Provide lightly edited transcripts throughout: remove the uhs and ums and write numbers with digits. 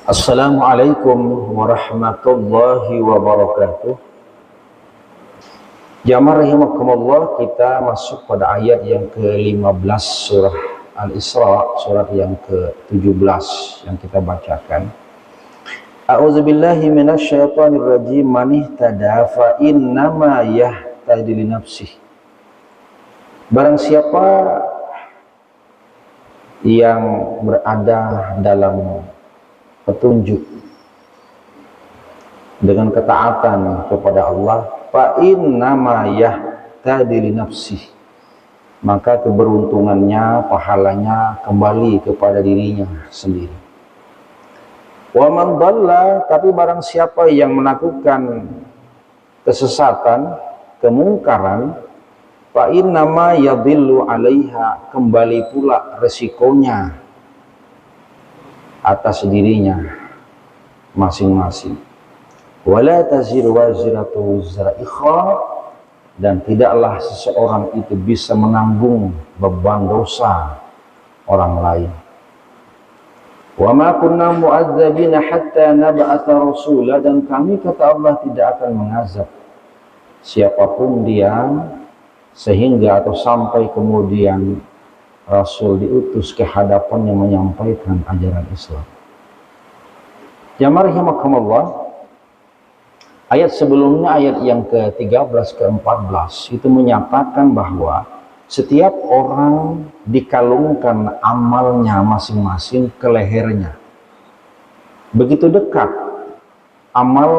Assalamualaikum warahmatullahi wabarakatuh. Jamaah rahimakumullah, kita masuk pada ayat yang ke-15 surah Al-Isra, surat yang ke-17 yang kita bacakan. A'udzubillahi minasyaitonir rajim. Man ihtada fa innama yahtadi li nafsih. Barang siapa yang berada dalam petunjuk dengan ketaatan kepada Allah, fa innama yahtadi li nafsih, maka keberuntungannya, pahalanya kembali kepada dirinya sendiri. Wa man dhalla, tapi barang siapa yang melakukan kesesatan, kemungkaran, fa innama yadhillu 'alaiha, kembali pula resikonya atas dirinya masing-masing. Wala taziru waziratu wizra ikhra, dan tidaklah seseorang itu bisa menanggung beban dosa orang lain. Wa ma kunna mu'adzabina hatta nab'atha rasula, dan kami, kata Allah, tidak akan mengazab siapapun dia sehingga atau sampai kemudian Rasul diutus ke hadapan yang menyampaikan ajaran Islam. Jamaah rahimakumullah, ayat sebelumnya, ayat yang ke-13 ke-14 itu menyatakan bahwa setiap orang dikalungkan amalnya masing-masing ke lehernya. Begitu dekat amal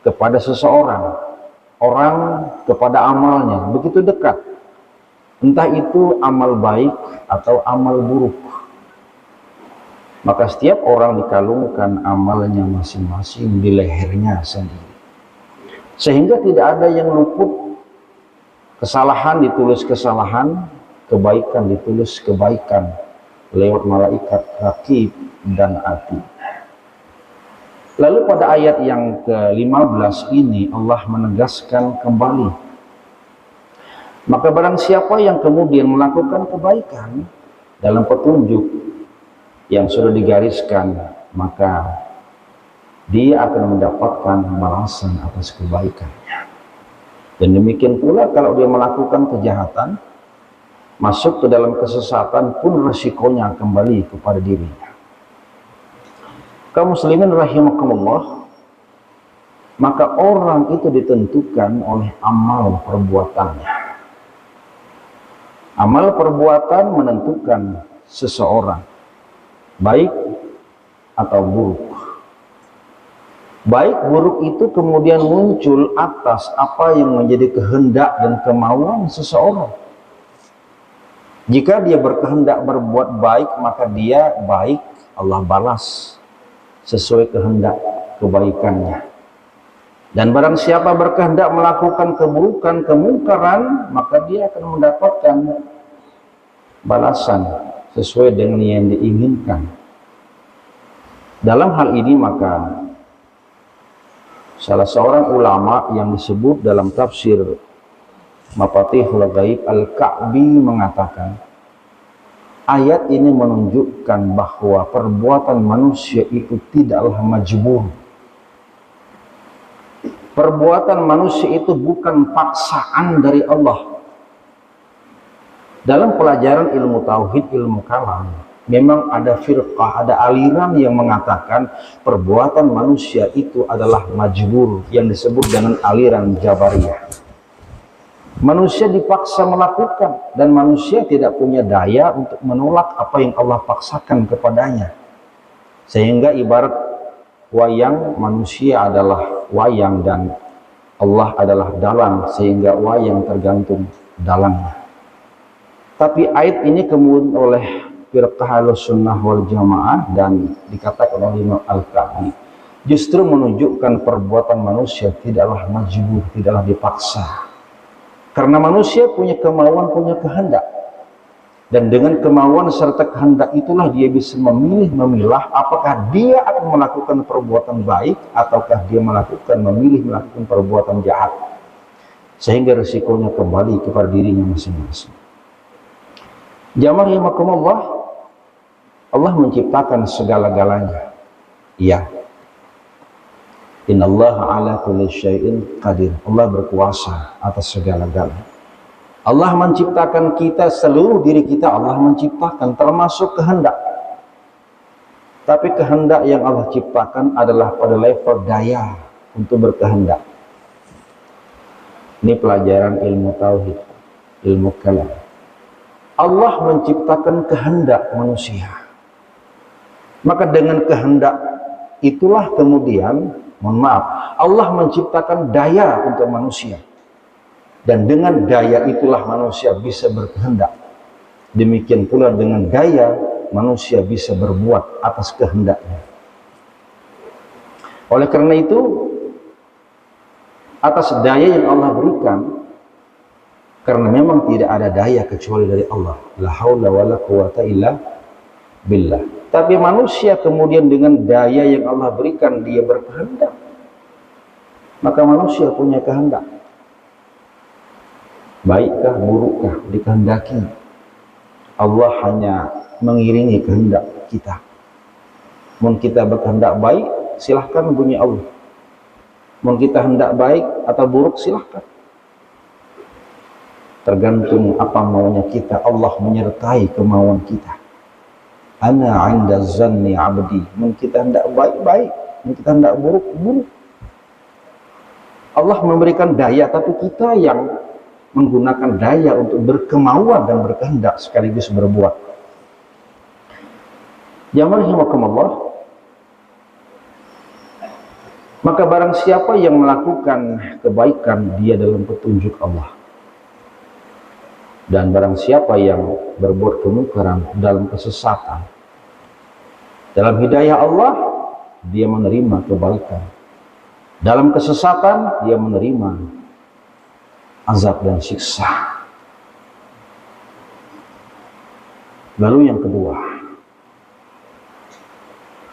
kepada seseorang, orang kepada amalnya, begitu dekat. Entah itu amal baik atau amal buruk, maka setiap orang dikalungkan amalnya masing-masing di lehernya sendiri, sehingga tidak ada yang luput. Kesalahan ditulis kesalahan, kebaikan ditulis kebaikan lewat malaikat raqib dan atid. Lalu pada ayat yang ke-15 ini Allah menegaskan kembali, maka barang siapa yang kemudian melakukan kebaikan dalam petunjuk yang sudah digariskan, maka dia akan mendapatkan balasan atas kebaikannya. Dan demikian pula kalau dia melakukan kejahatan, masuk ke dalam kesesatan pun resikonya kembali kepada dirinya. Kaum muslimin rahimakumullah, maka orang itu ditentukan oleh amal perbuatannya. Amal perbuatan menentukan seseorang, baik atau buruk. Baik buruk itu kemudian muncul atas apa yang menjadi kehendak dan kemauan seseorang. Jika dia berkehendak berbuat baik, maka dia baik, Allah balas sesuai kehendak kebaikannya. Dan barang siapa berkehendak melakukan keburukan, kemungkaran, maka dia akan mendapatkan balasan sesuai dengan yang diinginkan. Dalam hal ini maka salah seorang ulama yang disebut dalam tafsir Mafatihul Ghaib Al-Ka'bi mengatakan, ayat ini menunjukkan bahwa perbuatan manusia itu tidaklah majbur. Perbuatan manusia itu bukan paksaan dari Allah. Dalam pelajaran ilmu tauhid, ilmu kalam, memang ada firqah, ada aliran yang mengatakan perbuatan manusia itu adalah majbur, yang disebut dengan aliran Jabariyah. Manusia dipaksa melakukan, dan manusia tidak punya daya untuk menolak apa yang Allah paksakan kepadanya. Sehingga ibarat wayang, manusia adalah wayang dan Allah adalah dalang, sehingga wayang tergantung dalangnya. Tapi ayat ini kemudian oleh firqah Ahlussunnah wal Jamaah dan dikatakan oleh Imam Al-Ka'bi justru menunjukkan perbuatan manusia tidaklah majbur, tidaklah dipaksa. Karena manusia punya kemauan, punya kehendak. Dan dengan kemauan serta kehendak itulah dia bisa memilih, memilah apakah dia akan melakukan perbuatan baik ataukah dia memilih melakukan perbuatan jahat. Sehingga risikonya kembali kepada dirinya masing-masing. Jamaah rahimakumullah, Allah menciptakan segala-galanya. Iya. Innallaha ala kulli syai'in qadir. Allah berkuasa atas segala-galanya. Allah menciptakan kita, seluruh diri kita Allah menciptakan, termasuk kehendak. Tapi kehendak yang Allah ciptakan adalah pada level daya untuk berkehendak. Ini pelajaran ilmu tauhid, ilmu kalam. Allah menciptakan kehendak manusia. Maka dengan kehendak itulah kemudian, mohon maaf, Allah menciptakan daya untuk manusia. Dan dengan daya itulah manusia bisa berkehendak. Demikian pula dengan daya manusia bisa berbuat atas kehendaknya. Oleh karena itu, atas daya yang Allah berikan, karena memang tidak ada daya kecuali dari Allah, la haula wala quwata illa billah. Tapi manusia kemudian dengan daya yang Allah berikan, dia berkehendak. Maka manusia punya kehendak. Baikkah, burukkah, dikehendaki. Allah hanya mengiringi kehendak kita. Mau kita berkehendak baik, silahkan bunyi Allah. Mau kita hendak baik atau buruk, silahkan. Tergantung apa maunya kita. Allah menyertai kemauan kita. Ana 'inda zanni 'abdi. Mau kita hendak baik, baik. Mau kita hendak buruk, buruk. Allah memberikan daya, tapi kita yang menggunakan daya untuk berkemauan dan berkehendak sekaligus berbuat. Jamaah rahimakumullah. Maka barang siapa yang melakukan kebaikan, dia dalam petunjuk Allah. Dan barang siapa yang berbuat kemungkaran, dalam kesesatan, dalam hidayah Allah, dia menerima kebaikan. Dalam kesesatan, dia menerima azab dan siksa. Lalu yang kedua,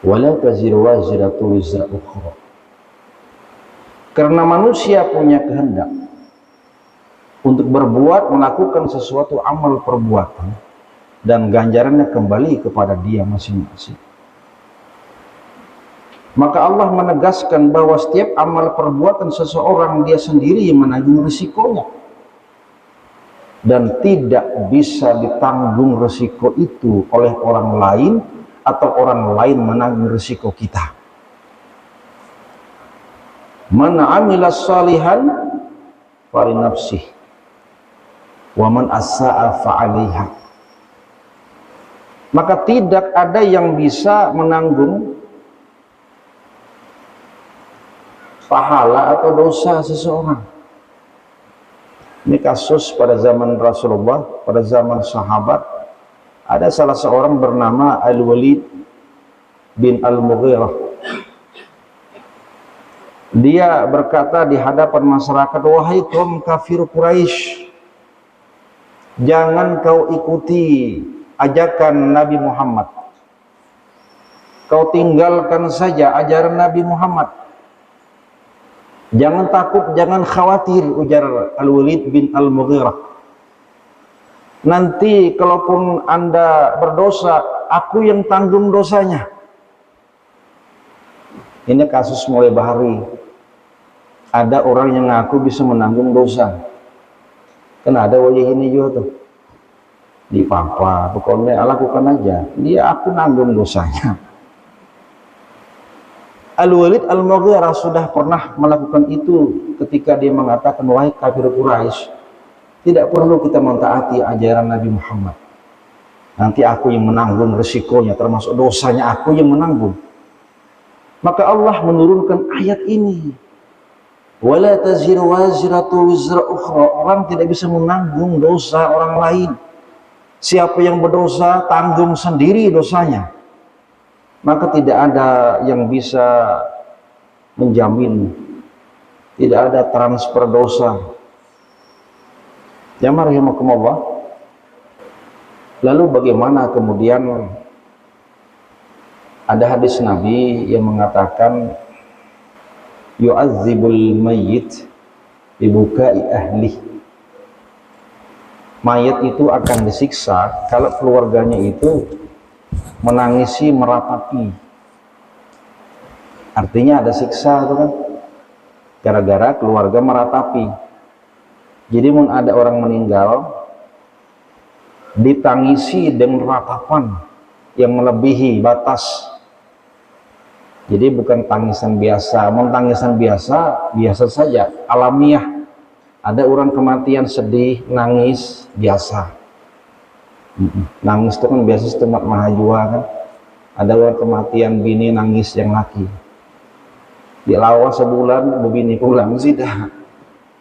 wala taziru waziratu wizra ukhra. Karena manusia punya kehendak untuk berbuat, melakukan sesuatu amal perbuatan, dan ganjarannya kembali kepada dia masing-masing. Maka Allah menegaskan bahwa setiap amal perbuatan seseorang, dia sendiri yang menanggung risikonya. Dan tidak bisa ditanggung risiko itu oleh orang lain, atau orang lain menanggung risiko kita. Man amila salihan fali nafsih, wa man asa'a fa'alaiha. Maka tidak ada yang bisa menanggung pahala atau dosa seseorang. Ini kasus pada zaman Rasulullah, pada zaman sahabat. Ada salah seorang bernama Al-Walid bin Al-Mughirah. Dia berkata di hadapan masyarakat, wahai kaum kafir Quraisy, jangan kau ikuti ajakan Nabi Muhammad. Kau tinggalkan saja ajaran Nabi Muhammad. Jangan takut, jangan khawatir, ujar Al-Walid bin Al-Mughirah. Nanti kalaupun Anda berdosa, aku yang tanggung dosanya. Ini kasus mulai bahari. Ada orang yang ngaku bisa menanggung dosa. Kan ada wajah ini juga tuh. Di papa, pokoknya lakukan aja. Dia aku nanggung dosanya. Al-Walid Al-Mughirah sudah pernah melakukan itu ketika dia mengatakan, wahai kafir Quraisy, tidak perlu kita mentaati ajaran Nabi Muhammad. Nanti aku yang menanggung resikonya, termasuk dosanya aku yang menanggung. Maka Allah menurunkan ayat ini. Wala taziru waziratu wizra ukhra. Orang tidak bisa menanggung dosa orang lain. Siapa yang berdosa, tanggung sendiri dosanya. Maka tidak ada yang bisa menjamin, tidak ada transfer dosa. Jamaah rahimakumullah. Lalu bagaimana kemudian ada hadis Nabi yang mengatakan yu'adzibul mayyit bibukai ahli. Mayat itu akan disiksa kalau keluarganya itu menangisi, meratapi. Artinya ada siksa itu kan, gara-gara keluarga meratapi. Jadi mun ada orang meninggal ditangisi dengan ratapan yang melebihi batas. Jadi bukan tangisan biasa. Mun tangisan biasa, biasa saja, alamiah. Ada orang kematian sedih, nangis, biasa. Nangis itu kan biasa setemat mahajua kan. Ada orang kematian bini nangis yang laki. Di lawas sebulan, bini pulang sih dah.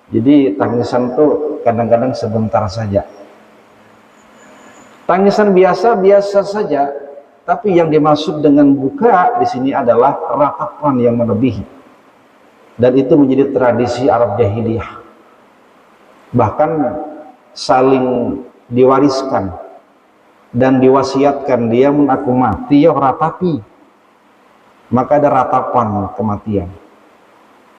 Jadi tangisan tuh kadang-kadang sebentar saja. Tangisan biasa saja, tapi yang dimaksud dengan buka di sini adalah ratapan yang melebihi. Dan itu menjadi tradisi Arab jahiliyah. Bahkan saling diwariskan dan diwasiatkan, dia mun aku mati ya ratapi. Maka ada ratapan kematian.